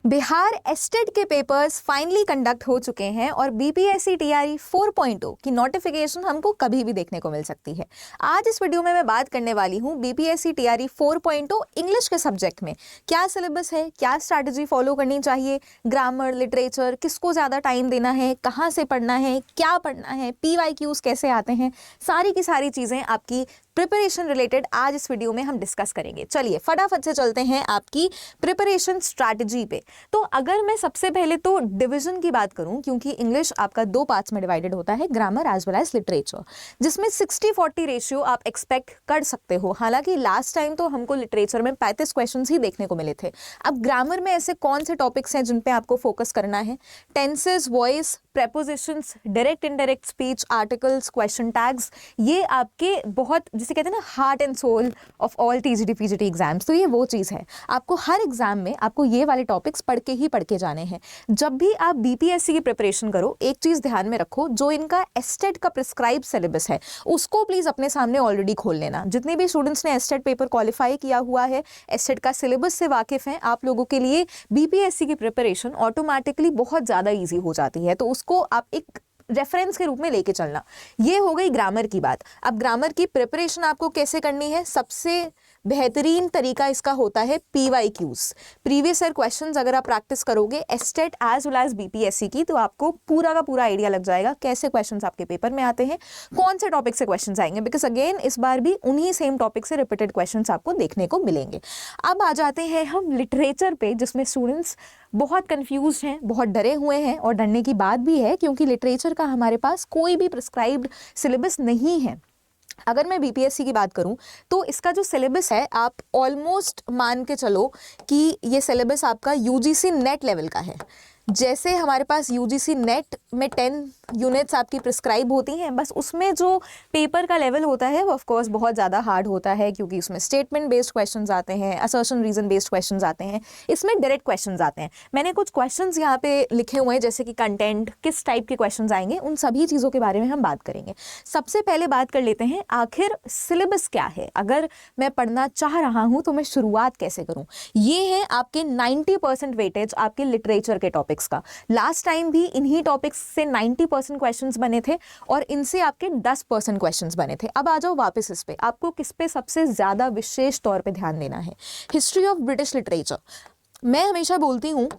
Bihar estate के papers finally conduct हो चुके हैं और बीपीएससी टीआरई 4.0 की नोटिफिकेशन हमको कभी भी देखने को मिल सकती है। आज इस वीडियो में मैं बात करने वाली हूँ बीपीएससी टीआरई 4.0 इंग्लिश के सब्जेक्ट में क्या सिलेबस है, क्या स्ट्रैटेजी फॉलो करनी चाहिए, ग्रामर, लिटरेचर, किसको ज़्यादा टाइम देना है, कहाँ से पढ़ना है, क्या पढ़ना है, पीवाईक्यूज कैसे आते हैं, सारी की सारी चीज़ें आपकी प्रिपरेशन रिलेटेड आज इस वीडियो में हम डिस्कस करेंगे। चलिए फटाफट से चलते हैं आपकी प्रिपरेशन स्ट्रैटेजी पे। तो अगर मैं सबसे पहले तो डिवीजन की बात करूं, क्योंकि इंग्लिश आपका दो पार्ट्स में डिवाइडेड होता है, grammar as well as literature, जिसमें 60-40 रेशियो आप एक्सपेक्ट कर सकते हो। हालांकि लास्ट टाइम तो हमको लिटरेचर में 35 क्वेश्चंस ही देखने को मिले थे। अब ग्रामर में ऐसे कौन से टॉपिक्स हैं जिन पे आपको फोकस करना है? Tenses, voice, prepositions, direct indirect speech, articles, question tags, ये आपके बहुत, जिसे कहते हैं ना, heart and soul of all TGT PGT exams. तो ये वो चीज़ है, आपको हर एग्जाम में आपको ये वाले टॉपिक्स पढ़ के जाने हैं। जब भी आप बीपीएससी की प्रिपरेशन करो, एक चीज़ ध्यान में रखो, जो इनका एस्टेट का प्रिस्क्राइब सिलेबस है उसको प्लीज़ अपने सामने ऑलरेडी खोल लेना। जितने भी स्टूडेंट्स ने एस्टेट पेपर क्वालिफाई किया हुआ है, एस्टेट का सिलेबस से वाकिफ़ हैं, आप लोगों के लिए बीपीएससी की प्रिपरेशन ऑटोमेटिकली बहुत ज़्यादा ईजी हो जाती है। तो उसको आप एक रेफरेंस के रूप में लेके चलना। ये हो गई ग्रामर की बात। अब ग्रामर की प्रिपरेशन आपको कैसे करनी है? सबसे बेहतरीन तरीका इसका होता है पीवाईक्यूज, प्रीवियस ईयर क्वेश्चंस। अगर आप प्रैक्टिस करोगे state as well as BPSC की, तो आपको पूरा का पूरा आइडिया लग जाएगा कैसे क्वेश्चंस आपके पेपर में आते हैं, कौन से टॉपिक से क्वेश्चंस आएंगे, बिकॉज अगेन इस बार भी उन्हीं सेम टॉपिक से रिपीटेड क्वेश्चंस आपको देखने को मिलेंगे। अब आ जाते हैं हम लिटरेचर पे, जिसमें स्टूडेंट्स बहुत कंफ्यूज हैं, बहुत डरे हुए हैं, और डरने की बात भी है क्योंकि लिटरेचर का हमारे पास कोई भी प्रिस्क्राइब्ड सिलेबस नहीं है। अगर मैं बीपीएससी की बात करूं तो इसका जो सिलेबस है, आप ऑलमोस्ट मान के चलो कि ये सिलेबस आपका यूजीसी नेट लेवल का है। जैसे हमारे पास यूजीसी नेट में 10 यूनिट्स आपकी प्रिस्क्राइब होती हैं, बस उसमें जो पेपर का लेवल होता है वो ऑफ कोर्स बहुत ज़्यादा हार्ड होता है, क्योंकि उसमें स्टेटमेंट बेस्ड क्वेश्चंस आते हैं, असर्शन रीजन बेस्ड क्वेश्चंस आते हैं, इसमें डायरेक्ट क्वेश्चंस आते हैं। मैंने कुछ क्वेश्चंस यहाँ पे लिखे हुए हैं, जैसे कि कंटेंट, किस टाइप के क्वेश्चंस आएंगे, उन सभी चीज़ों के बारे में हम बात करेंगे। सबसे पहले बात कर लेते हैं आखिर सिलेबस क्या है। अगर मैं पढ़ना चाह रहा हूँ तो मैं शुरुआत कैसे करूँ? ये है आपके 90% वेटेज आपके लिटरेचर के टॉपिक्स का। लास्ट टाइम भी इन्हीं टॉपिक्स से 90% क्वेश्चंस बने थे और इनसे आपके 10% क्वेश्चंस बने थे। अब आ जाओ वापस इस पे, आपको किस पे सबसे ज्यादा विशेष तौर पे ध्यान देना है? History of British literature. मैं हमेशा बोलती हूँ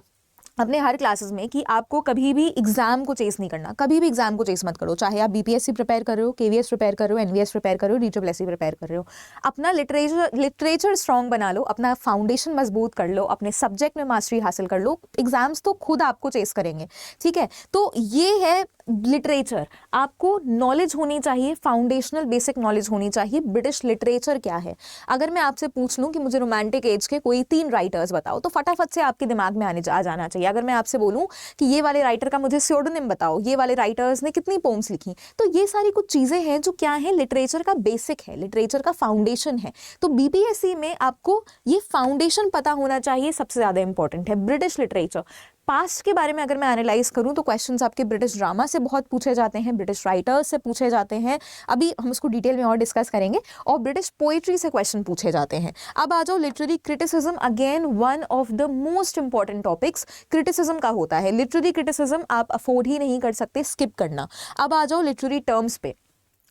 अपने हर क्लासेस में कि आपको कभी भी एग्जाम को चेस नहीं करना, कभी भी एग्जाम को चेस मत करो। चाहे आप बीपीएससी प्रिपेयर कर रहे हो, केवीएस प्रिपेयर कर रहे हो, एनवीएस प्रिपेयर कर रहे हो, डीट्रिपलएससी प्रिपेयर कर रहे हो, अपना लिटरेचर स्ट्रांग बना लो, अपना फाउंडेशन मजबूत कर लो, अपने सब्जेक्ट में मास्टरी हासिल कर लो। एग्जाम्स तो खुद आपको चेस करेंगे, ठीक है? तो ये है लिटरेचर। आपको नॉलेज होनी चाहिए, फाउंडेशनल बेसिक नॉलेज होनी चाहिए ब्रिटिश लिटरेचर क्या है। अगर मैं आपसे पूछ लूं कि मुझे रोमांटिक एज के कोई 3 राइटर्स बताओ, तो फटाफट से आपके दिमाग में आ जाना चाहिए। अगर मैं आपसे बोलूं कि ये वाले राइटर का मुझे स्यूडोनिम बताओ, ये वाले राइटर्स ने कितनी पोम्स लिखी, तो ये सारी कुछ चीजें हैं जो क्या है, लिटरेचर का बेसिक है, लिटरेचर का फाउंडेशन है। तो बीपीएससी में आपको ये फाउंडेशन पता होना चाहिए, सबसे ज्यादा इंपॉर्टेंट है ब्रिटिश लिटरेचर। पास्ट के बारे में अगर मैं एनालाइज करूं तो क्वेश्चंस आपके ब्रिटिश ड्रामा से बहुत पूछे जाते हैं, ब्रिटिश राइटर्स से पूछे जाते हैं, अभी हम इसको डिटेल में और डिस्कस करेंगे, और ब्रिटिश पोइट्री से क्वेश्चन पूछे जाते हैं। अब आ जाओ literary criticism, again one of the most important topics criticism का होता है। लिटरेरी क्रिटिसिज्म आप अफोर्ड ही नहीं कर सकते स्किप करना। अब आ जाओ लिटरेरी टर्म्स पे।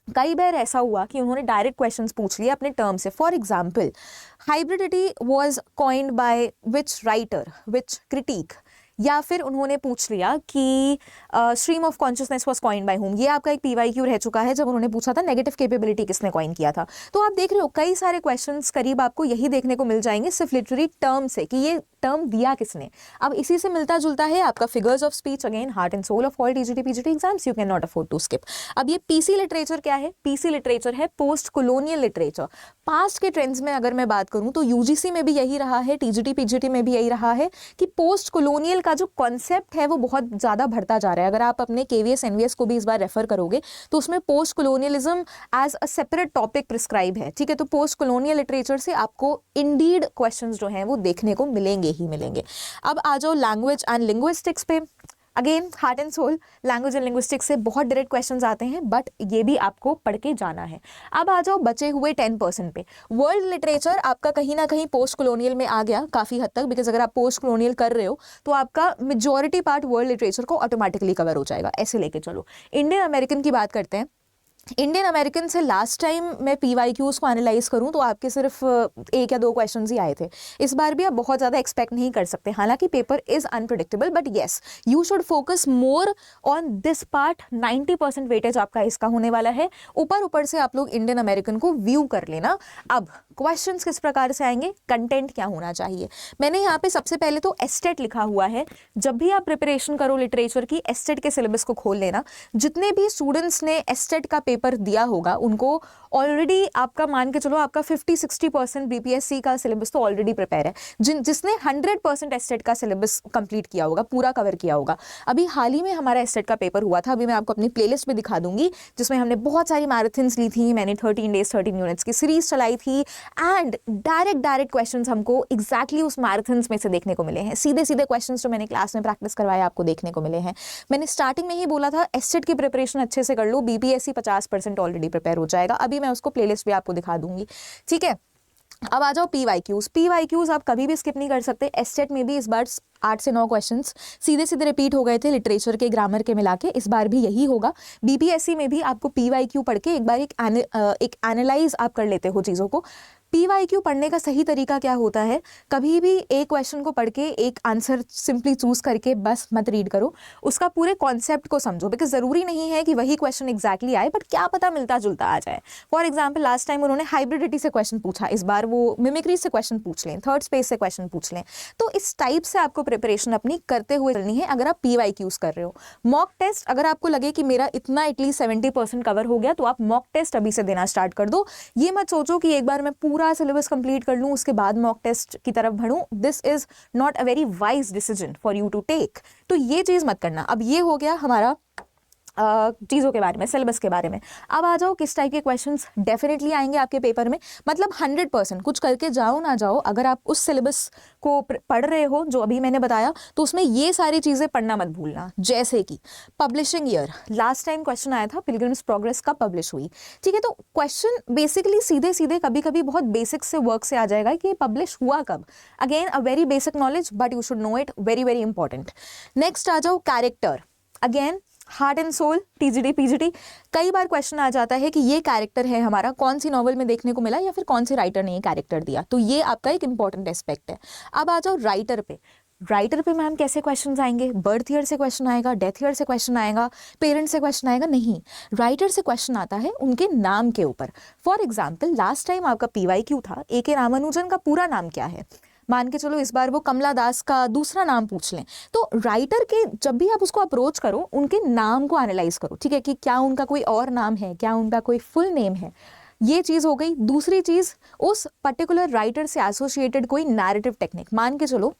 कई बार ऐसा हुआ कि उन्होंने डायरेक्ट क्वेश्चंस पूछ लिए अपने टर्म से। For example, hybridity was coined by which writer, which critic, या फिर उन्होंने पूछ लिया कि stream of consciousness was coined by whom. ये आपका एक पीवाईक्यू रह चुका है जब उन्होंने पूछा था नेगेटिव कैपेबिलिटी किसने कॉइन किया था। तो आप देख रहे हो कई सारे क्वेश्चंस करीब आपको यही देखने को मिल जाएंगे सिर्फ लिटरेरी टर्म से, कि ये टर्म दिया किसने। अब इसी से मिलता जुलता है आपका figures of speech, again heart and soul of all TGT PGT exams, you can not afford to skip. अब ये पीसी लिटरेचर क्या है? पीसी लिटरेचर है पोस्ट कॉलोनियल लिटरेचर। पास्ट के ट्रेंड्स में अगर मैं बात करूं तो यूजीसी में भी यही रहा है, टीजीटी पीजीटी में भी यही रहा है कि पोस्ट कॉलोनियल का जो कॉन्सेप्ट है वो बहुत ज्यादा बढ़ता जा रहा है। अगर आप अपने केवीएस एनवीएस को भी इस बार रेफर करोगे तो उसमें post colonialism as a separate topic prescribe है, ठीक है? तो पोस्ट कॉलोनियल लिटरेचर से आपको इंडीड क्वेश्चंस जो हैं वो देखने को मिलेंगे ही मिलेंगे। अब आ जाओ लैंग्वेज एंड लिंग्विस्टिक्स पे। Again heart and soul, language and linguistics से बहुत डायरेक्ट क्वेश्चंस आते हैं, बट ये भी आपको पढ़ के जाना है। अब आ जाओ बचे हुए 10% पे। वर्ल्ड लिटरेचर आपका कहीं ना कहीं पोस्ट कॉलोनियल में आ गया काफ़ी हद तक, बिकॉज अगर आप पोस्ट कॉलोनियल कर रहे हो तो आपका मेजॉरिटी पार्ट वर्ल्ड लिटरेचर को ऑटोमेटिकली कवर हो जाएगा, ऐसे लेके चलो। इंडियन अमेरिकन की बात करते हैं। इंडियन अमेरिकन से लास्ट टाइम मैं PYQs को एनालाइज करूं तो आपके सिर्फ 1 या 2 क्वेश्चंस ही आए थे। इस बार भी आप बहुत ज़्यादा एक्सपेक्ट नहीं कर सकते, हालांकि paper is unpredictable, but yes you should focus more on this part. 90% weightage आपका इसका होने वाला है। ऊपर से आप लोग इंडियन अमेरिकन को व्यू कर लेना। अब क्वेश्चंस किस प्रकार से आएंगे, कंटेंट क्या होना चाहिए। मैंने यहाँ पे सबसे पहले तो एस्टेट लिखा हुआ है। जब भी आप प्रिपरेशन करो लिटरेचर की, एस्टेट के सिलेबस को खोल लेना। जितने भी स्टूडेंट्स ने एस्टेट का पेपर दिया होगा उनको ऑलरेडी आपका मान के चलो आपका 50-60% BPSC का सिलेबस तो ऑलरेडी प्रिपेयर है। जिसने 100% एस्टेट का सिलेबस कंप्लीट किया होगा, पूरा कवर किया होगा। अभी हाल ही में हमारा एस्टेट का पेपर हुआ था, अभी मैं आपको अपनी प्लेलिस्ट में दिखा दूंगी, जिसमें हमने बहुत सारी मैराथन्स ली थी। मैंने 13 डेज 13 यूनिट्स की सीरीज चलाई थी, एंड डायरेक्ट क्वेश्चंस हमको एग्जैक्टली उस मैराथन्स में से देखने को मिले हैं। सीधे क्वेश्चंस जो मैंने क्लास में प्रैक्टिस करवाया आपको देखने को मिले हैं। मैंने स्टार्टिंग में ही बोला था एस्टेट की प्रिपरेशन अच्छे से कर लो, BPSC 50% ऑलरेडी प्रिपेयर हो जाएगा। अभी मैं उसको प्लेलिस्ट भी आपको दिखा दूंगी, ठीक है। अब आ जाओ PYQs आप कभी भी स्किप नहीं कर सकते। एस्टेट में भी इस बार 8 से 9 क्वेश्चंस सीधे रिपीट हो गए थे लिटरेचर के, ग्रामर के मिला के। इस बार भी यही होगा। BPSC में भी आपको PYQ पढ़ के एक बार एक एनालाइज आप कर लेते हो चीज़ों को। PYQ पढ़ने का सही तरीका क्या होता है, कभी भी एक क्वेश्चन को पढ़ के एक आंसर सिंपली चूज करके बस मत रीड करो, उसका पूरे कॉन्सेप्ट को समझो। बिकॉज ज़रूरी नहीं है कि वही क्वेश्चन एग्जैक्टली आए, बट क्या पता मिलता जुलता आ जाए। फॉर एग्जाम्पल लास्ट टाइम उन्होंने हाइब्रिडिटी से क्वेश्चन पूछा, इस बार वो मिमिक्री से क्वेश्चन पूछ लें, थर्ड स्पेस से क्वेश्चन पूछ लें। तो इस टाइप से आपको प्रिपरेशन अपनी करते हुए चलनी है अगर आप PYQs कर रहे हो। मॉक टेस्ट, अगर आपको लगे कि मेरा इतना एटलीस्ट 70% कवर हो गया, तो आप मॉक टेस्ट अभी से देना स्टार्ट कर दो। ये मत सोचो कि एक बार मैं पूरा सिलेबस कंप्लीट कर लूं उसके बाद मॉक टेस्ट की तरफ बढ़ूं। This is not a very wise decision for you to take. तो ये चीज़ मत करना। अब ये हो गया हमारा चीज़ों के बारे में, सिलेबस के बारे में। अब आ जाओ किस टाइप के क्वेश्चंस डेफिनेटली आएंगे आपके पेपर में। मतलब 100% कुछ करके जाओ ना जाओ, अगर आप उस सिलेबस को पढ़ रहे हो जो अभी मैंने बताया, तो उसमें ये सारी चीज़ें पढ़ना मत भूलना। जैसे कि publishing year, last time question आया था पिलग्रिम्स प्रोग्रेस कब पब्लिश हुई, ठीक है। तो क्वेश्चन बेसिकली सीधे कभी कभी बहुत बेसिक से वर्क से आ जाएगा कि पब्लिश हुआ कब। Again a very basic knowledge, but you should know it, very important. Next आ जाओ character. Again heart and soul, TGT PGT, कई बार क्वेश्चन आ जाता है कि ये कैरेक्टर है हमारा, कौन सी नॉवल में देखने को मिला या फिर कौन से राइटर ने ये कैरेक्टर दिया। तो ये आपका एक इंपॉर्टेंट एस्पेक्ट है। अब आ जाओ राइटर पे। राइटर पे मैम कैसे क्वेश्चंस आएंगे, बर्थ ईयर से क्वेश्चन आएगा, डेथ ईयर से क्वेश्चन आएगा, पेरेंट से क्वेश्चन आएगा? नहीं, राइटर से क्वेश्चन आता है उनके नाम के ऊपर। फॉर एग्जाम्पल लास्ट टाइम आपका PYQ था A.K. रामानुजन का पूरा नाम क्या है, मान के चलो इस बार वो कमला दास का दूसरा नाम पूछ लें। तो राइटर के जब भी आप उसको अप्रोच करो, उनके नाम को एनालाइज करो, ठीक है, कि क्या उनका कोई और नाम है, क्या उनका कोई फुल नेम है। ये चीज़ हो गई। दूसरी चीज़, उस पर्टिकुलर राइटर से एसोसिएटेड कोई नैरेटिव टेक्निक। मान के चलो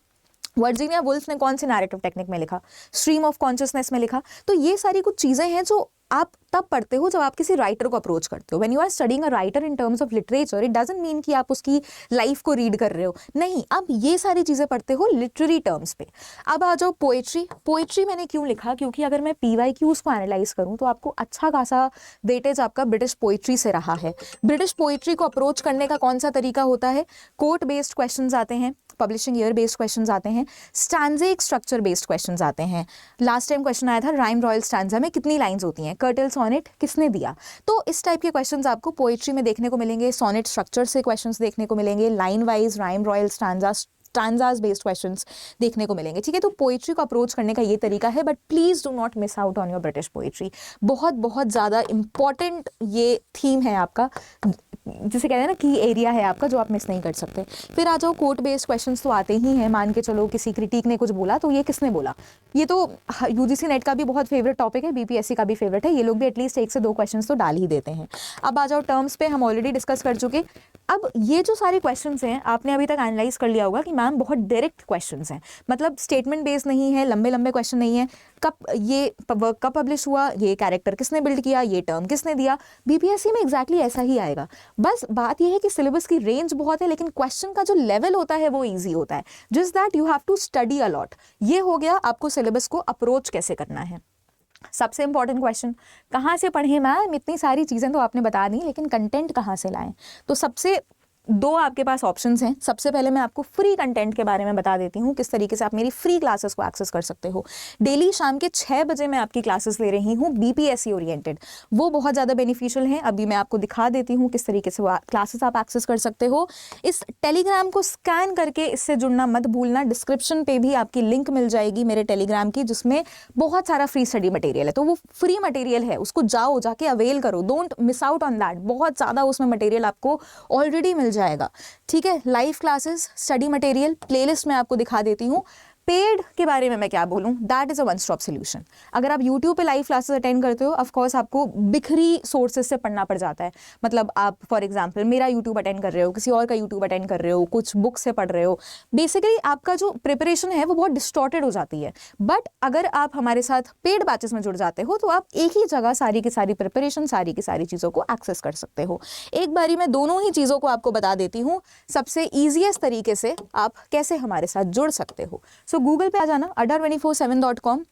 वर्जीनिया वुल्फ ने कौन सी नैरेटिव टेक्निक में लिखा, स्ट्रीम ऑफ कॉन्शियसनेस में लिखा। तो ये सारी कुछ चीज़ें हैं जो आप तब पढ़ते हो जब आप किसी राइटर को अप्रोच करते हो। When you are studying a writer in terms of literature, it doesn't mean कि आप उसकी लाइफ को रीड कर रहे हो, नहीं, आप ये सारी चीज़ें पढ़ते हो लिटरेरी टर्म्स पे। अब आ जाओ पोएट्री मैंने क्यों लिखा, क्योंकि अगर मैं PYQs को एनालाइज करूँ तो आपको अच्छा खासा वेटेज आपका ब्रिटिश पोएट्री से रहा है। ब्रिटिश पोएट्री को अप्रोच करने का कौन सा तरीका होता है, कोट बेस्ड क्वेश्चंस आते हैं, पब्लिशिंग ईयर बेस्ड क्वेश्चंस आते हैं, स्टैंजेक स्ट्रक्चर बेस्ड क्वेश्चंस आते हैं। लास्ट टाइम क्वेश्चन आया था राइम रॉयल स्टैंजा में कितनी लाइंस होती हैं, कर्टल सोनेट किसने दिया। तो इस टाइप के क्वेश्चंस आपको पोएट्री में देखने को मिलेंगे। सोनेट स्ट्रक्चर से क्वेश्चंस देखने को मिलेंगे, line wise rhyme royal stanzas based questions देखने को मिलेंगे, ठीक है। तो पोएट्री को अप्रोच करने का ये तरीका है, but please do not miss out on your British poetry. बहुत ज़्यादा इंपॉर्टेंट ये थीम है आपका, जिसे कहते हैं ना की एरिया है आपका, जो आप मिस नहीं कर सकते। फिर आ जाओ कोर्ट बेस्ड क्वेश्चंस तो आते ही हैं। मान के चलो किसी क्रिटिक ने कुछ बोला तो ये किसने बोला, ये तो UGC नेट का भी बहुत फेवरेट टॉपिक है, BPSC का भी फेवरेट है। ये लोग भी एटलीस्ट 1 से 2 क्वेश्चंस तो डाल ही देते हैं। अब आ जाओ टर्म्स पे, हम ऑलरेडी डिस्कस कर चुके। अब ये जो सारे क्वेश्चंस हैं आपने अभी तक एनालाइज कर लिया होगा कि मैम बहुत डायरेक्ट क्वेश्चंस हैं, मतलब स्टेटमेंट बेस्ड नहीं है, लंबे क्वेश्चन नहीं है। कब पब्लिश हुआ, ये कैरेक्टर किसने बिल्ड किया, ये टर्म किसने दिया। BPSC में एग्जैक्टली ऐसा ही आएगा। बस बात यह है कि सिलेबस की रेंज बहुत है, लेकिन क्वेश्चन का जो लेवल होता है वो इजी होता है, just that you have to study a lot. ये हो गया आपको सिलेबस को अप्रोच कैसे करना है। सबसे इंपॉर्टेंट क्वेश्चन, कहाँ से पढ़ें मैम? इतनी सारी चीज़ें तो आपने बता दी, लेकिन कंटेंट कहाँ से लाएं? तो सबसे दो आपके पास ऑप्शंस हैं। सबसे पहले मैं आपको फ्री कंटेंट के बारे में बता देती हूँ, किस तरीके से आप मेरी फ्री क्लासेस को एक्सेस कर सकते हो। डेली शाम के 6 बजे मैं आपकी क्लासेस ले रही हूँ बीपीएससी ओरिएंटेड, वो बहुत ज़्यादा बेनिफिशियल हैं। अभी मैं आपको दिखा देती हूँ किस तरीके से वो क्लासेस आप एक्सेस कर सकते हो। इस टेलीग्राम को स्कैन करके इससे जुड़ना मत भूलना। डिस्क्रिप्शन पे भी आपकी लिंक मिल जाएगी मेरे टेलीग्राम की, जिसमें बहुत सारा फ्री स्टडी मटेरियल है। तो वो फ्री मटेरियल है, उसको जाओ जाके अवेल करो, don't miss out on that. बहुत ज़्यादा उसमें मटेरियल आपको ऑलरेडी मिल जाएगा, ठीक है। Live classes, study material, playlist में आपको दिखा देती हूँ। पेड के बारे में मैं क्या बोलूँ, that is a one stop solution. अगर आप यूट्यूब पे लाइव क्लासेस अटेंड करते हो, ऑफ कोर्स आपको बिखरी सोर्सेज से पढ़ना पड़ जाता है। मतलब आप फॉर एग्जांपल मेरा यूट्यूब अटेंड कर रहे हो, किसी और का यूट्यूब अटेंड कर रहे हो, कुछ बुक से पढ़ रहे हो, बेसिकली आपका जो प्रिपरेशन है वो बहुत डिस्टॉर्टेड हो जाती है। बट अगर आप हमारे साथ पेड बैचेस में जुड़ जाते हो तो आप एक ही जगह सारी की सारी प्रिपरेशन, सारी की सारी चीज़ों को एक्सेस कर सकते हो। एक बारी मैं दोनों ही चीज़ों को आपको बता देती हूँ, सबसे ईजीएस्ट तरीके से आप कैसे हमारे साथ जुड़ सकते हो। सो गूगल पे आ जाना, adda247.com।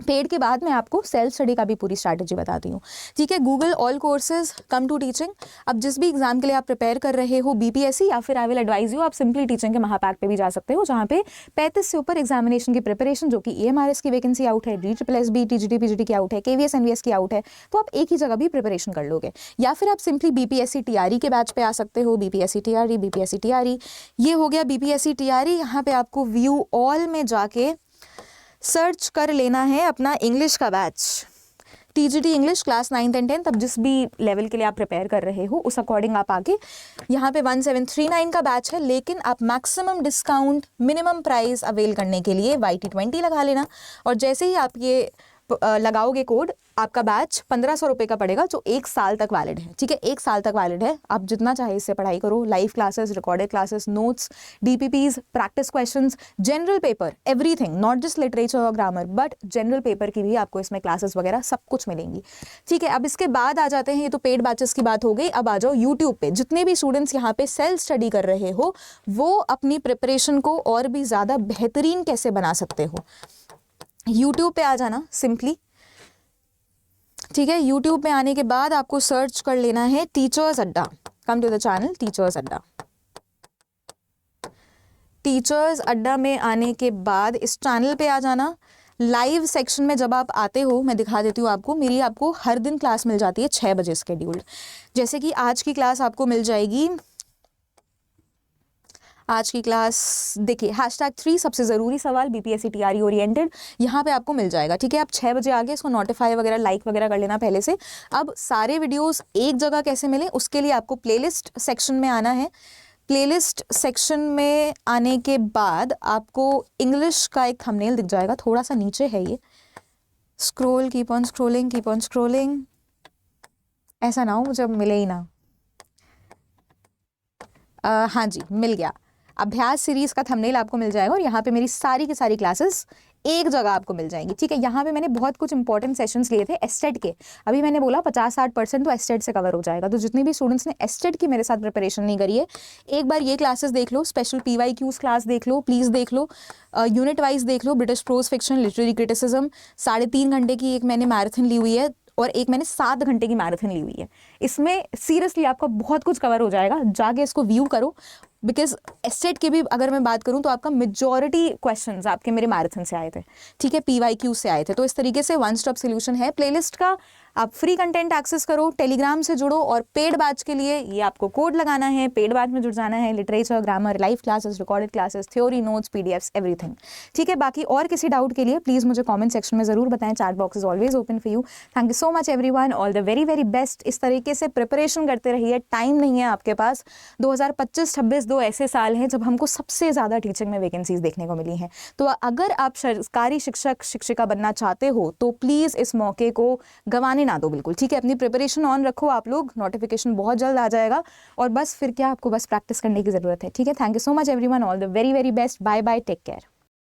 पेड के बाद मैं आपको सेल्फ स्टडी का भी पूरी स्ट्रैटेजी बताती हूँ, ठीक है। Google all courses come to teaching. अब जिस भी एग्जाम के लिए आप प्रिपेयर कर रहे हो, बीपीएससी या फिर आई विल एडवाइज यू आप सिंपली टीचिंग के महापैक पे भी जा सकते हो, जहाँ पे 35 से ऊपर एग्जामिनेशन की प्रिपरेशन, जो कि EMRS की वैकेंसी आउट है, DSSB TGT PGT की आउट है, KVS NVS की आउट है, तो आप एक ही जगह भी प्रिपरेशन कर लोगे। या फिर आप सिंपली BPSC TRE के बैच पे आ सकते हो, BPSC TRE। ये हो गया BPSC TRE। यहाँ पे आपको व्यू ऑल में जाके सर्च कर लेना है अपना इंग्लिश का batch, TGT English class 9th and 10th। अब जिस भी लेवल के लिए आप प्रिपेयर कर रहे हो उस अकॉर्डिंग आप आके यहाँ पे 1739 का बैच है, लेकिन आप maximum discount minimum price avail करने के लिए YT20 लगा लेना। और जैसे ही आप ये लगाओगे कोड, आपका बैच 1500 रुपये का पड़ेगा, जो 1 साल तक वैलिड है, ठीक है। 1 साल तक वैलिड है, आप जितना चाहे इससे पढ़ाई करो। Live classes, recorded classes, notes, DPPs, practice questions, general paper, everything, not just literature और ग्रामर बट जनरल पेपर की भी आपको इसमें क्लासेस वगैरह सब कुछ मिलेंगी, ठीक है। अब इसके बाद आ जाते हैं, ये तो पेड बैचेस की बात हो गई। अब आ जाओ यूट्यूब पे। जितने भी स्टूडेंट्स यहाँ पे सेल्फ स्टडी कर रहे हो, वो अपनी प्रिपरेशन को और भी ज़्यादा बेहतरीन कैसे बना सकते हो, यूट्यूब पे आ जाना सिंपली, ठीक है। YouTube में आने के बाद आपको सर्च कर लेना है Teachers Adda. Come to the channel Teachers Adda. Teachers Adda में आने के बाद इस चैनल पे आ जाना। लाइव सेक्शन में जब आप आते हो, मैं दिखा देती हूँ आपको, मेरी आपको हर दिन क्लास मिल जाती है 6 बजे स्केड्यूल्ड। जैसे कि आज की क्लास आपको मिल जाएगी, आज की क्लास देखिए #3 सबसे ज़रूरी सवाल BPSC TRE ओरिएंटेड, यहाँ पे आपको मिल जाएगा, ठीक है। आप 6 बजे आगे इसको नोटिफाई वगैरह लाइक वगैरह कर लेना पहले से। अब सारे वीडियोस एक जगह कैसे मिले, उसके लिए आपको प्लेलिस्ट सेक्शन में आना है। प्लेलिस्ट सेक्शन में आने के बाद आपको इंग्लिश का एक थंबनेल दिख जाएगा, थोड़ा सा नीचे है ये। स्क्रोल, कीप ऑन स्क्रोलिंग, ऐसा ना हो मुझे अब मिले ही ना। हाँ जी, मिल गया। अभ्यास सीरीज का थंबनेल आपको मिल जाएगा और यहाँ पे मेरी सारी की सारी क्लासेस एक जगह आपको मिल जाएंगी, ठीक है। यहाँ पे मैंने बहुत कुछ इंपॉर्टेंट सेशंस लिए थे एस्टेट के। अभी मैंने बोला 50-60% तो एस्टेट से कवर हो जाएगा। तो जितने भी स्टूडेंट्स ने एस्टेट की मेरे साथ प्रिपरेशन नहीं करी है, एक बार ये क्लासेस देख लो, स्पेशल PYQs क्लास देख लो, प्लीज़ देख लो, यूनिट वाइज देख लो। British prose fiction, literary criticism, 3.5 घंटे की एक मैंने मैराथन ली हुई है और एक मैंने 7 घंटे की मैराथन ली हुई है। इसमें सीरियसली आपका बहुत कुछ कवर हो जाएगा, जाके इसको व्यू करो। बिकॉज एस्टेट की भी अगर मैं बात करूं तो आपका मेजॉरिटी क्वेश्चंस आपके मेरे मैराथन से आए थे, ठीक है, PYQ से आए थे। तो इस तरीके से वन स्टॉप सोल्यूशन है। प्लेलिस्ट का आप फ्री कंटेंट एक्सेस करो, टेलीग्राम से जुड़ो, और पेड बैच के लिए ये आपको कोड लगाना है, पेड बैच में जुड़ जाना है। Literature, grammar, live classes, recorded classes, theory, notes, PDFs, everything, ठीक है। बाकी और किसी डाउट के लिए प्लीज़ मुझे कॉमेंट सेक्शन में ज़रूर बताएं। Chat box is always open for you. Thank you so much everyone, all the very very best. इस तरीके से प्रिपरेशन करते रहिए, टाइम नहीं है आपके पास। 2025-26 दो ऐसे साल हैं जब हमको सबसे ज़्यादा टीचिंग में वैकेंसीज देखने को मिली हैं। तो अगर आप सरकारी शिक्षक शिक्षिका बनना चाहते हो तो प्लीज़ इस मौके को गंवाने ना दो, बिल्कुल, ठीक है। अपनी प्रिपरेशन ऑन रखो आप लोग, नोटिफिकेशन बहुत जल्द आ जाएगा और बस फिर क्या, आपको बस प्रैक्टिस करने की ज़रूरत है, ठीक है। Thank you so much everyone, all the very very best. Bye bye, take care.